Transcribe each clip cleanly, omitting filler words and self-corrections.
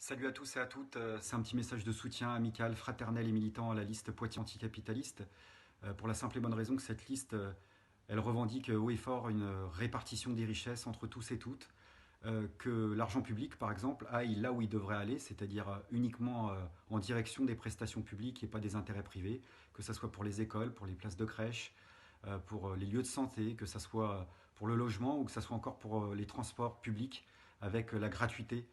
Salut à tous et à toutes, c'est un petit message de soutien amical, fraternel et militant à la liste Poitiers anticapitaliste, pour la simple et bonne raison que cette liste, elle revendique haut et fort une répartition des richesses entre tous et toutes, que l'argent public, par exemple, aille là où il devrait aller, c'est-à-dire uniquement en direction des prestations publiques et pas des intérêts privés, que ce soit pour les écoles, pour les places de crèche, pour les lieux de santé, que ce soit pour le logement ou que ce soit encore pour les transports publics avec la gratuité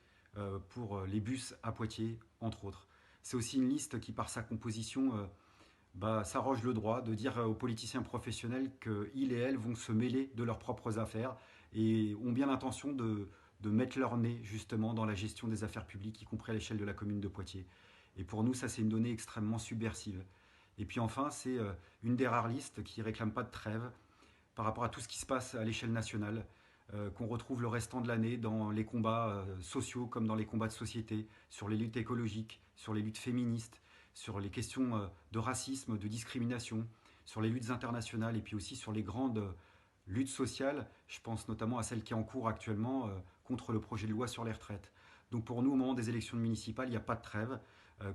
pour les bus à Poitiers, entre autres. C'est aussi une liste qui, par sa composition, s'arroge le droit de dire aux politiciens professionnels qu'ils et elles vont se mêler de leurs propres affaires et ont bien l'intention de mettre leur nez justement dans la gestion des affaires publiques, y compris à l'échelle de la commune de Poitiers. Et pour nous, ça c'est une donnée extrêmement subversive. Et puis enfin, c'est une des rares listes qui ne réclame pas de trêve par rapport à tout ce qui se passe à l'échelle nationale, qu'on retrouve le restant de l'année dans les combats sociaux comme dans les combats de société, sur les luttes écologiques, sur les luttes féministes, sur les questions de racisme, de discrimination, sur les luttes internationales et puis aussi sur les grandes luttes sociales. Je pense notamment à celle qui est en cours actuellement contre le projet de loi sur les retraites. Donc pour nous, au moment des élections municipales, il n'y a pas de trêve,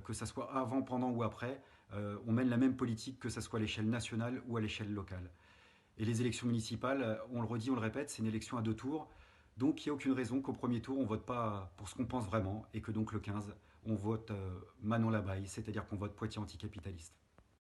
que ce soit avant, pendant ou après. On mène la même politique que ce soit à l'échelle nationale ou à l'échelle locale. Et les élections municipales, on le redit, on le répète, c'est une élection à deux tours. Donc il n'y a aucune raison qu'au premier tour, on ne vote pas pour ce qu'on pense vraiment et que donc le 15, on vote Manon Labaille, c'est-à-dire qu'on vote Poitiers anticapitaliste.